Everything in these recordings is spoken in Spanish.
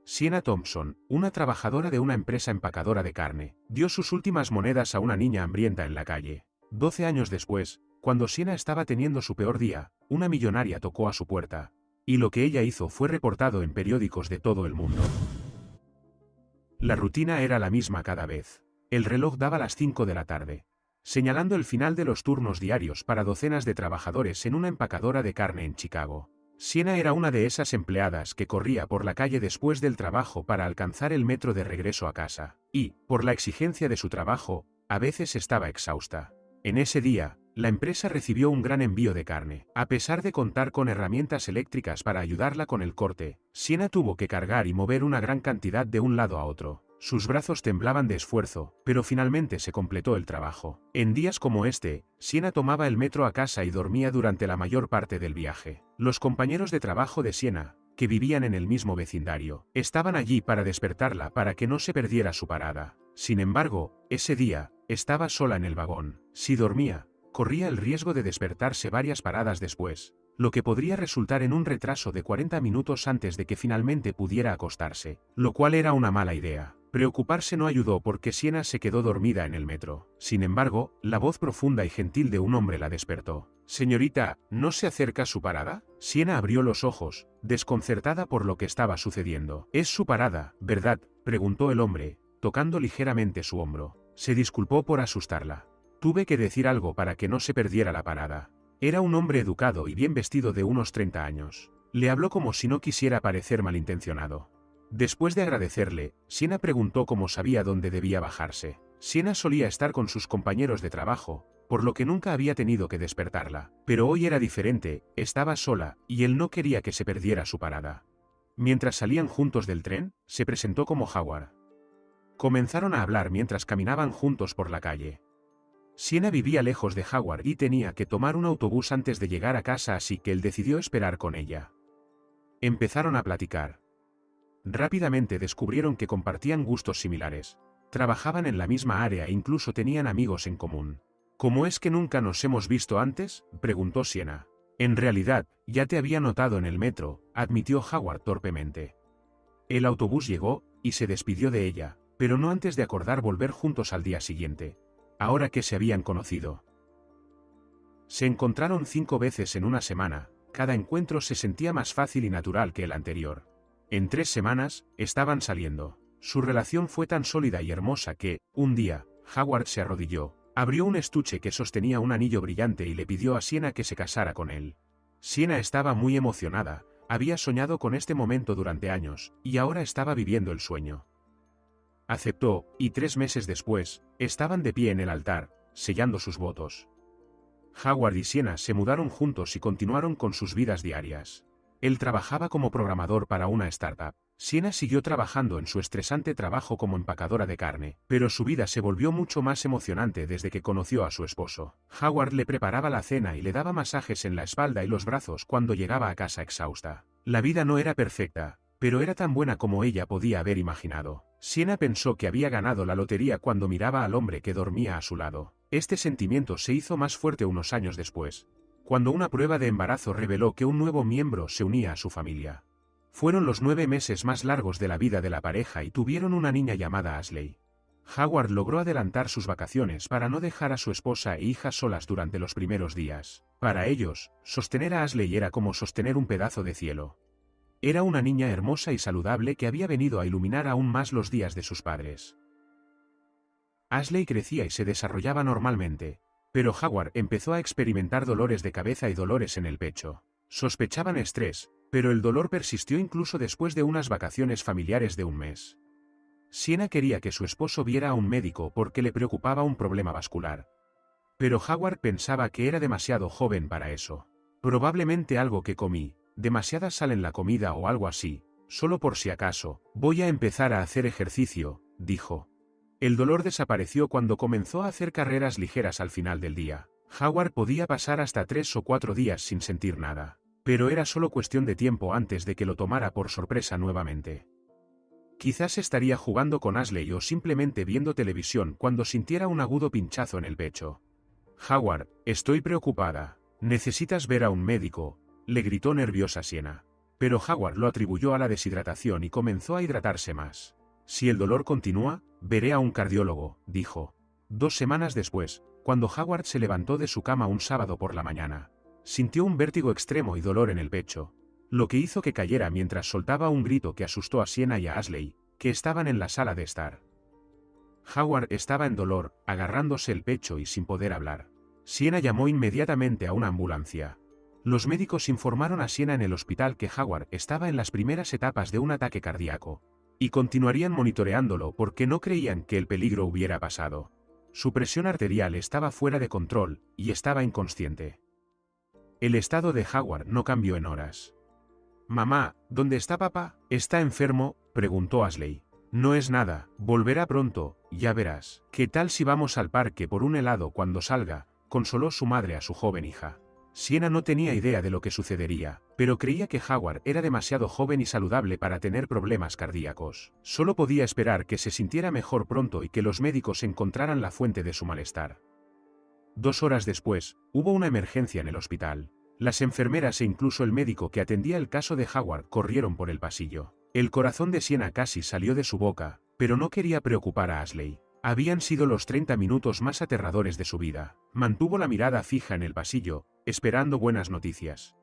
Sienna Thompson, una trabajadora de una empresa empacadora de carne, dio sus últimas monedas a una niña hambrienta en la calle. 12 años después, cuando Sienna estaba teniendo su peor día, una millonaria tocó a su puerta. Y lo que ella hizo fue reportado en periódicos de todo el mundo. La rutina era la misma cada vez. El reloj daba las 5 de la tarde, señalando el final de los turnos diarios para docenas de trabajadores en una empacadora de carne en Chicago. Sienna era una de esas empleadas que corría por la calle después del trabajo para alcanzar el metro de regreso a casa, y, por la exigencia de su trabajo, a veces estaba exhausta. En ese día, la empresa recibió un gran envío de carne. A pesar de contar con herramientas eléctricas para ayudarla con el corte, Sienna tuvo que cargar y mover una gran cantidad de un lado a otro. Sus brazos temblaban de esfuerzo, pero finalmente se completó el trabajo. En días como este, Sienna tomaba el metro a casa y dormía durante la mayor parte del viaje. Los compañeros de trabajo de Sienna, que vivían en el mismo vecindario, estaban allí para despertarla para que no se perdiera su parada. Sin embargo, ese día, estaba sola en el vagón. Si dormía, corría el riesgo de despertarse varias paradas después, lo que podría resultar en un retraso de 40 minutos antes de que finalmente pudiera acostarse, lo cual era una mala idea. Preocuparse no ayudó porque Sienna se quedó dormida en el metro. Sin embargo, la voz profunda y gentil de un hombre la despertó. «Señorita, ¿no se acerca su parada?» Sienna abrió los ojos, desconcertada por lo que estaba sucediendo. «Es su parada, ¿verdad?», preguntó el hombre, tocando ligeramente su hombro. Se disculpó por asustarla. «Tuve que decir algo para que no se perdiera la parada». Era un hombre educado y bien vestido de unos 30 años. Le habló como si no quisiera parecer malintencionado. Después de agradecerle, Sienna preguntó cómo sabía dónde debía bajarse. Sienna solía estar con sus compañeros de trabajo, por lo que nunca había tenido que despertarla. Pero hoy era diferente, estaba sola, y él no quería que se perdiera su parada. Mientras salían juntos del tren, se presentó como Howard. Comenzaron a hablar mientras caminaban juntos por la calle. Sienna vivía lejos de Howard y tenía que tomar un autobús antes de llegar a casa, así que él decidió esperar con ella. Empezaron a platicar. Rápidamente descubrieron que compartían gustos similares. Trabajaban en la misma área e incluso tenían amigos en común. ¿Cómo es que nunca nos hemos visto antes?, preguntó Sienna. En realidad, ya te había notado en el metro, admitió Howard torpemente. El autobús llegó, y se despidió de ella, pero no antes de acordar volver juntos al día siguiente. Ahora que se habían conocido. Se encontraron 5 veces en una semana, cada encuentro se sentía más fácil y natural que el anterior. En 3 semanas, estaban saliendo. Su relación fue tan sólida y hermosa que, un día, Howard se arrodilló, abrió un estuche que sostenía un anillo brillante y le pidió a Sienna que se casara con él. Sienna estaba muy emocionada, había soñado con este momento durante años, y ahora estaba viviendo el sueño. Aceptó, y 3 meses después, estaban de pie en el altar, sellando sus votos. Howard y Sienna se mudaron juntos y continuaron con sus vidas diarias. Él trabajaba como programador para una startup. Sienna siguió trabajando en su estresante trabajo como empacadora de carne, pero su vida se volvió mucho más emocionante desde que conoció a su esposo. Howard le preparaba la cena y le daba masajes en la espalda y los brazos cuando llegaba a casa exhausta. La vida no era perfecta, pero era tan buena como ella podía haber imaginado. Sienna pensó que había ganado la lotería cuando miraba al hombre que dormía a su lado. Este sentimiento se hizo más fuerte unos años después, cuando una prueba de embarazo reveló que un nuevo miembro se unía a su familia. Fueron los 9 meses más largos de la vida de la pareja y tuvieron una niña llamada Ashley. Howard logró adelantar sus vacaciones para no dejar a su esposa e hija solas durante los primeros días. Para ellos, sostener a Ashley era como sostener un pedazo de cielo. Era una niña hermosa y saludable que había venido a iluminar aún más los días de sus padres. Ashley crecía y se desarrollaba normalmente, pero Howard empezó a experimentar dolores de cabeza y dolores en el pecho. Sospechaban estrés, pero el dolor persistió incluso después de unas vacaciones familiares de un mes. Sienna quería que su esposo viera a un médico porque le preocupaba un problema vascular. Pero Howard pensaba que era demasiado joven para eso. Probablemente algo que comí, demasiada sal en la comida o algo así, solo por si acaso. Voy a empezar a hacer ejercicio, dijo. El dolor desapareció cuando comenzó a hacer carreras ligeras al final del día. Howard podía pasar hasta 3 o 4 días sin sentir nada, pero era solo cuestión de tiempo antes de que lo tomara por sorpresa nuevamente. Quizás estaría jugando con Ashley o simplemente viendo televisión cuando sintiera un agudo pinchazo en el pecho. Howard, estoy preocupada. Necesitas ver a un médico, le gritó nerviosa Sienna. Pero Howard lo atribuyó a la deshidratación y comenzó a hidratarse más. Si el dolor continúa, veré a un cardiólogo, dijo. 2 semanas después, cuando Howard se levantó de su cama un sábado por la mañana, sintió un vértigo extremo y dolor en el pecho, lo que hizo que cayera mientras soltaba un grito que asustó a Sienna y a Ashley, que estaban en la sala de estar. Howard estaba en dolor, agarrándose el pecho y sin poder hablar. Sienna llamó inmediatamente a una ambulancia. Los médicos informaron a Sienna en el hospital que Howard estaba en las primeras etapas de un ataque cardíaco, y continuarían monitoreándolo porque no creían que el peligro hubiera pasado. Su presión arterial estaba fuera de control, y estaba inconsciente. El estado de Howard no cambió en horas. «Mamá, ¿dónde está papá? ¿Está enfermo?», preguntó Ashley. «No es nada, volverá pronto, ya verás. ¿Qué tal si vamos al parque por un helado cuando salga?», consoló su madre a su joven hija. Sienna no tenía idea de lo que sucedería, pero creía que Howard era demasiado joven y saludable para tener problemas cardíacos. Solo podía esperar que se sintiera mejor pronto y que los médicos encontraran la fuente de su malestar. 2 horas después, hubo una emergencia en el hospital. Las enfermeras e incluso el médico que atendía el caso de Howard corrieron por el pasillo. El corazón de Sienna casi salió de su boca, pero no quería preocupar a Ashley. Habían sido los 30 minutos más aterradores de su vida. Mantuvo la mirada fija en el pasillo, esperando buenas noticias.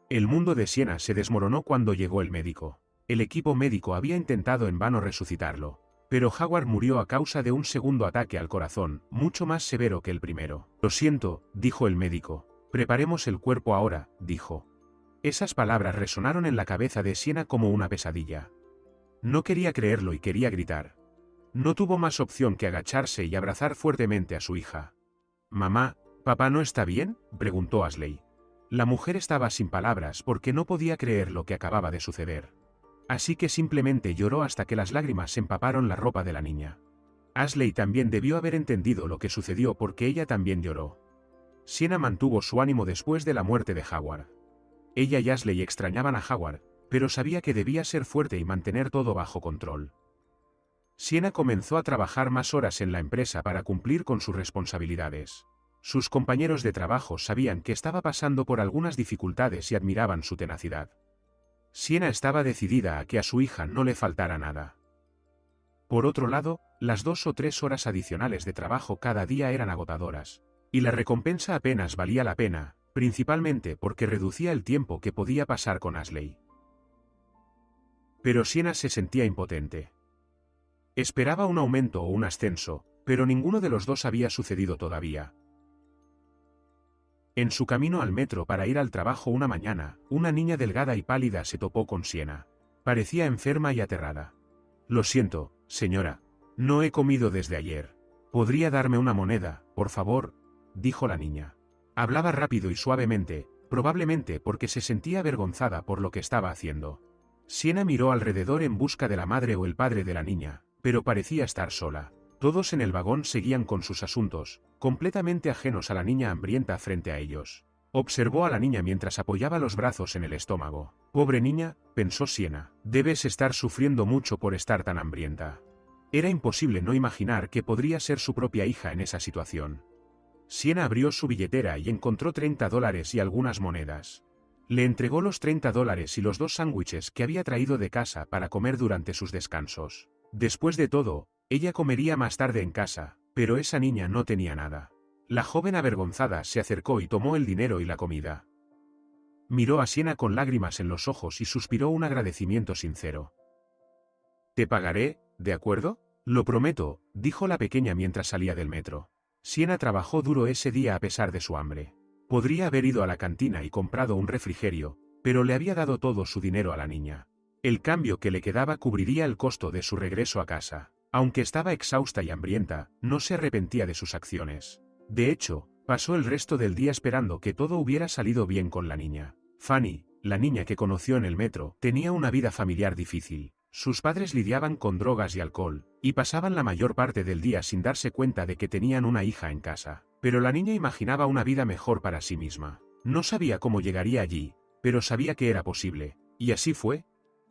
El mundo de Sienna se desmoronó cuando llegó el médico. El equipo médico había intentado en vano resucitarlo, pero Howard murió a causa de un segundo ataque al corazón, mucho más severo que el primero. «Lo siento», dijo el médico. «Preparemos el cuerpo ahora», dijo. Esas palabras resonaron en la cabeza de Sienna como una pesadilla. No quería creerlo y quería gritar. No tuvo más opción que agacharse y abrazar fuertemente a su hija. «Mamá, ¿papá no está bien?», preguntó Ashley. La mujer estaba sin palabras porque no podía creer lo que acababa de suceder. Así que simplemente lloró hasta que las lágrimas empaparon la ropa de la niña. Ashley también debió haber entendido lo que sucedió porque ella también lloró. Sienna mantuvo su ánimo después de la muerte de Howard. Ella y Ashley extrañaban a Howard, pero sabía que debía ser fuerte y mantener todo bajo control. Sienna comenzó a trabajar más horas en la empresa para cumplir con sus responsabilidades. Sus compañeros de trabajo sabían que estaba pasando por algunas dificultades y admiraban su tenacidad. Sienna estaba decidida a que a su hija no le faltara nada. Por otro lado, las 2 o 3 horas adicionales de trabajo cada día eran agotadoras, y la recompensa apenas valía la pena, principalmente porque reducía el tiempo que podía pasar con Ashley. Pero Sienna se sentía impotente. Esperaba un aumento o un ascenso, pero ninguno de los dos había sucedido todavía. En su camino al metro para ir al trabajo una mañana, una niña delgada y pálida se topó con Sienna. Parecía enferma y aterrada. «Lo siento, señora. No he comido desde ayer. ¿Podría darme una moneda, por favor?», dijo la niña. Hablaba rápido y suavemente, probablemente porque se sentía avergonzada por lo que estaba haciendo. Sienna miró alrededor en busca de la madre o el padre de la niña, pero parecía estar sola. Todos en el vagón seguían con sus asuntos, completamente ajenos a la niña hambrienta frente a ellos. Observó a la niña mientras apoyaba los brazos en el estómago. «Pobre niña», pensó Sienna, «debes estar sufriendo mucho por estar tan hambrienta». Era imposible no imaginar que podría ser su propia hija en esa situación. Sienna abrió su billetera y encontró $30 y algunas monedas. Le entregó los $30 y los 2 sándwiches que había traído de casa para comer durante sus descansos. Después de todo, ella comería más tarde en casa, pero esa niña no tenía nada. La joven avergonzada se acercó y tomó el dinero y la comida. Miró a Sienna con lágrimas en los ojos y suspiró un agradecimiento sincero. «Te pagaré, ¿de acuerdo?». «Lo prometo», dijo la pequeña mientras salía del metro. Sienna trabajó duro ese día a pesar de su hambre. Podría haber ido a la cantina y comprado un refrigerio, pero le había dado todo su dinero a la niña. El cambio que le quedaba cubriría el costo de su regreso a casa. Aunque estaba exhausta y hambrienta, no se arrepentía de sus acciones. De hecho, pasó el resto del día esperando que todo hubiera salido bien con la niña. Fanny, la niña que conoció en el metro, tenía una vida familiar difícil. Sus padres lidiaban con drogas y alcohol, y pasaban la mayor parte del día sin darse cuenta de que tenían una hija en casa. Pero la niña imaginaba una vida mejor para sí misma. No sabía cómo llegaría allí, pero sabía que era posible. Y así fue.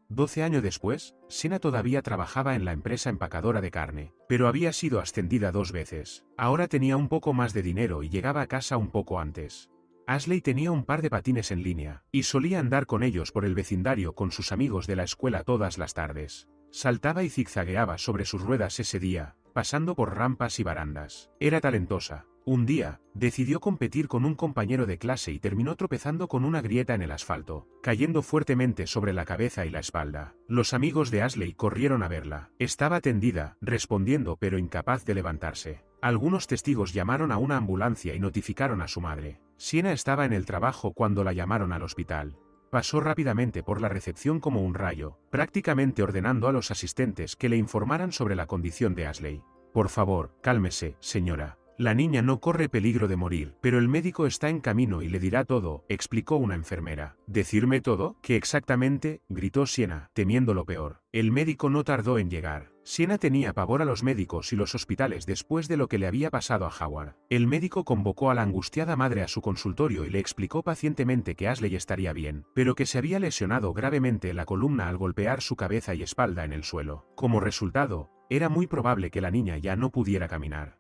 12 años después, Sienna todavía trabajaba en la empresa empacadora de carne, pero había sido ascendida 2 veces. Ahora tenía un poco más de dinero y llegaba a casa un poco antes. Ashley tenía un par de patines en línea, y solía andar con ellos por el vecindario con sus amigos de la escuela todas las tardes. Saltaba y zigzagueaba sobre sus ruedas ese día, pasando por rampas y barandas. Era talentosa. Un día, decidió competir con un compañero de clase y terminó tropezando con una grieta en el asfalto, cayendo fuertemente sobre la cabeza y la espalda. Los amigos de Ashley corrieron a verla. Estaba tendida, respondiendo pero incapaz de levantarse. Algunos testigos llamaron a una ambulancia y notificaron a su madre. Sienna estaba en el trabajo cuando la llamaron al hospital. Pasó rápidamente por la recepción como un rayo, prácticamente ordenando a los asistentes que le informaran sobre la condición de Ashley. Por favor, cálmese, señora. La niña no corre peligro de morir, pero el médico está en camino y le dirá todo, explicó una enfermera. ¿Decirme todo? ¿Qué exactamente? Gritó Sienna, temiendo lo peor. El médico no tardó en llegar. Sienna tenía pavor a los médicos y los hospitales después de lo que le había pasado a Howard. El médico convocó a la angustiada madre a su consultorio y le explicó pacientemente que Ashley estaría bien, pero que se había lesionado gravemente la columna al golpear su cabeza y espalda en el suelo. Como resultado, era muy probable que la niña ya no pudiera caminar.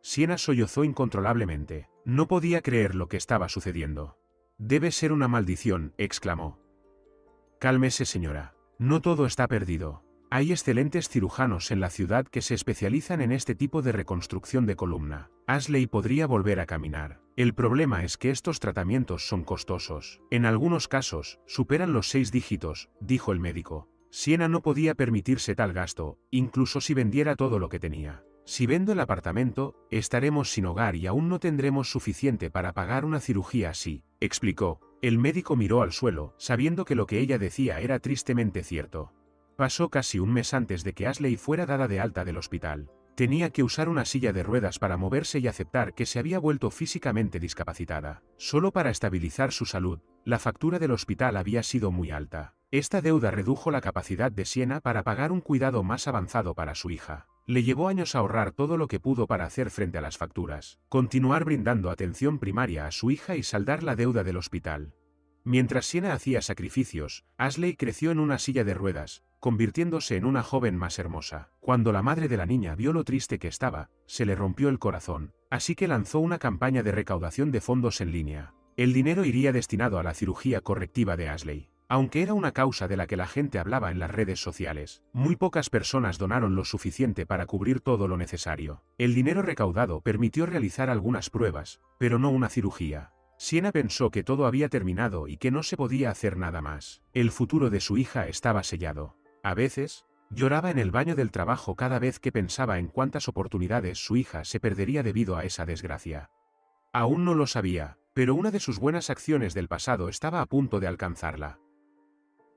Sienna sollozó incontrolablemente. No podía creer lo que estaba sucediendo. «Debe ser una maldición», exclamó. «Cálmese, señora. No todo está perdido. Hay excelentes cirujanos en la ciudad que se especializan en este tipo de reconstrucción de columna. Ashley podría volver a caminar. El problema es que estos tratamientos son costosos. En algunos casos, superan los 6 dígitos», dijo el médico. Sienna no podía permitirse tal gasto, incluso si vendiera todo lo que tenía. «Si vendo el apartamento, estaremos sin hogar y aún no tendremos suficiente para pagar una cirugía así», explicó. El médico miró al suelo, sabiendo que lo que ella decía era tristemente cierto. Pasó casi un mes antes de que Ashley fuera dada de alta del hospital. Tenía que usar una silla de ruedas para moverse y aceptar que se había vuelto físicamente discapacitada. Solo para estabilizar su salud, la factura del hospital había sido muy alta. Esta deuda redujo la capacidad de Sienna para pagar un cuidado más avanzado para su hija. Le llevó años ahorrar todo lo que pudo para hacer frente a las facturas, continuar brindando atención primaria a su hija y saldar la deuda del hospital. Mientras Sienna hacía sacrificios, Ashley creció en una silla de ruedas, convirtiéndose en una joven más hermosa. Cuando la madre de la niña vio lo triste que estaba, se le rompió el corazón, así que lanzó una campaña de recaudación de fondos en línea. El dinero iría destinado a la cirugía correctiva de Ashley. Aunque era una causa de la que la gente hablaba en las redes sociales, muy pocas personas donaron lo suficiente para cubrir todo lo necesario. El dinero recaudado permitió realizar algunas pruebas, pero no una cirugía. Sienna pensó que todo había terminado y que no se podía hacer nada más. El futuro de su hija estaba sellado. A veces, lloraba en el baño del trabajo cada vez que pensaba en cuántas oportunidades su hija se perdería debido a esa desgracia. Aún no lo sabía, pero una de sus buenas acciones del pasado estaba a punto de alcanzarla.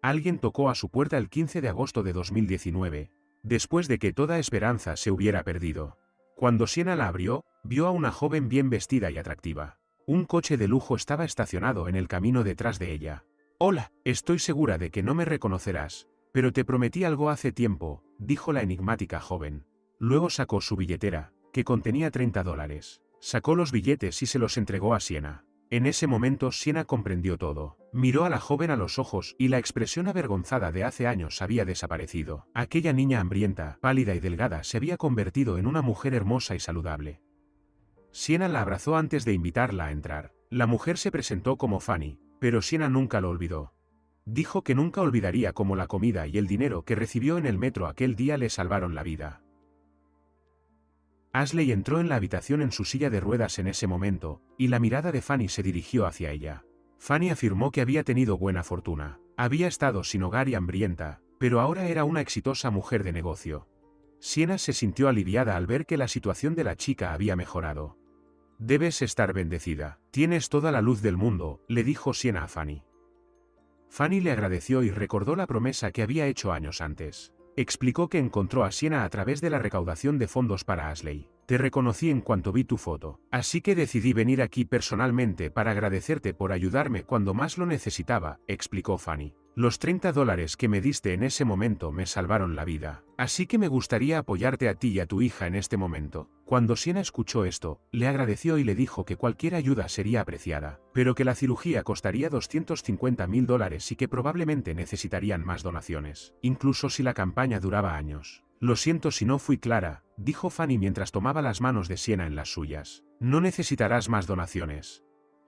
Alguien tocó a su puerta el 15 de agosto de 2019, después de que toda esperanza se hubiera perdido. Cuando Sienna la abrió, vio a una joven bien vestida y atractiva. Un coche de lujo estaba estacionado en el camino detrás de ella. «Hola, estoy segura de que no me reconocerás, pero te prometí algo hace tiempo», dijo la enigmática joven. Luego sacó su billetera, que contenía $30. Sacó los billetes y se los entregó a Sienna. En ese momento Sienna comprendió todo. Miró a la joven a los ojos y la expresión avergonzada de hace años había desaparecido. Aquella niña hambrienta, pálida y delgada se había convertido en una mujer hermosa y saludable. Sienna la abrazó antes de invitarla a entrar. La mujer se presentó como Fanny, pero Sienna nunca lo olvidó. Dijo que nunca olvidaría cómo la comida y el dinero que recibió en el metro aquel día le salvaron la vida. Ashley entró en la habitación en su silla de ruedas en ese momento, y la mirada de Fanny se dirigió hacia ella. Fanny afirmó que había tenido buena fortuna. Había estado sin hogar y hambrienta, pero ahora era una exitosa mujer de negocio. Sienna se sintió aliviada al ver que la situación de la chica había mejorado. «Debes estar bendecida. Tienes toda la luz del mundo», le dijo Sienna a Fanny. Fanny le agradeció y recordó la promesa que había hecho años antes. Explicó que encontró a Sienna a través de la recaudación de fondos para Ashley. «Te reconocí en cuanto vi tu foto, así que decidí venir aquí personalmente para agradecerte por ayudarme cuando más lo necesitaba», explicó Fanny. «Los $30 que me diste en ese momento me salvaron la vida, así que me gustaría apoyarte a ti y a tu hija en este momento». Cuando Sienna escuchó esto, le agradeció y le dijo que cualquier ayuda sería apreciada, pero que la cirugía costaría $250.000 y que probablemente necesitarían más donaciones, incluso si la campaña duraba años. «Lo siento si no fui clara», dijo Fanny mientras tomaba las manos de Sienna en las suyas. «No necesitarás más donaciones.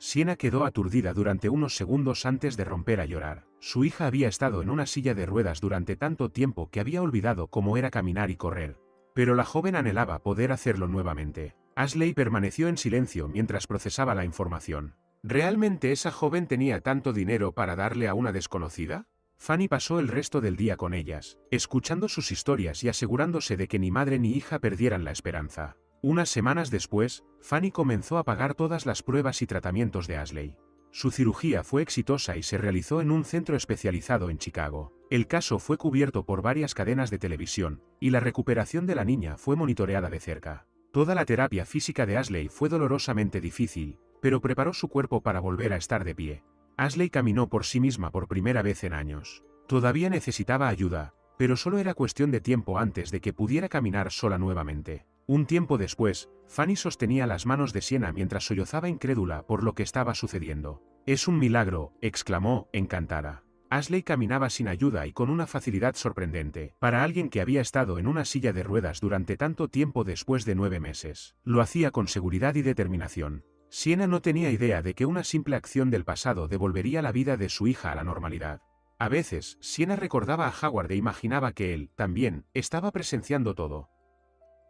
Sienna quedó aturdida durante unos segundos antes de romper a llorar. Su hija había estado en una silla de ruedas durante tanto tiempo que había olvidado cómo era caminar y correr. Pero la joven anhelaba poder hacerlo nuevamente. Ashley permaneció en silencio mientras procesaba la información. ¿Realmente esa joven tenía tanto dinero para darle a una desconocida? Fanny pasó el resto del día con ellas, escuchando sus historias y asegurándose de que ni madre ni hija perdieran la esperanza. Unas semanas después, Fanny comenzó a pagar todas las pruebas y tratamientos de Ashley. Su cirugía fue exitosa y se realizó en un centro especializado en Chicago. El caso fue cubierto por varias cadenas de televisión, y la recuperación de la niña fue monitoreada de cerca. Toda la terapia física de Ashley fue dolorosamente difícil, pero preparó su cuerpo para volver a estar de pie. Ashley caminó por sí misma por primera vez en años. Todavía necesitaba ayuda, pero solo era cuestión de tiempo antes de que pudiera caminar sola nuevamente. Un tiempo después, Fanny sostenía las manos de Sienna mientras sollozaba incrédula por lo que estaba sucediendo. «Es un milagro», exclamó, encantada. Ashley caminaba sin ayuda y con una facilidad sorprendente, para alguien que había estado en una silla de ruedas durante tanto tiempo después de 9 meses. Lo hacía con seguridad y determinación. Sienna no tenía idea de que una simple acción del pasado devolvería la vida de su hija a la normalidad. A veces, Sienna recordaba a Howard e imaginaba que él, también, estaba presenciando todo.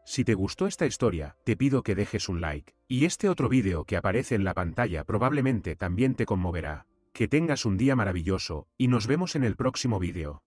Si te gustó esta historia, te pido que dejes un like, y este otro vídeo que aparece en la pantalla probablemente también te conmoverá. Que tengas un día maravilloso, y nos vemos en el próximo vídeo.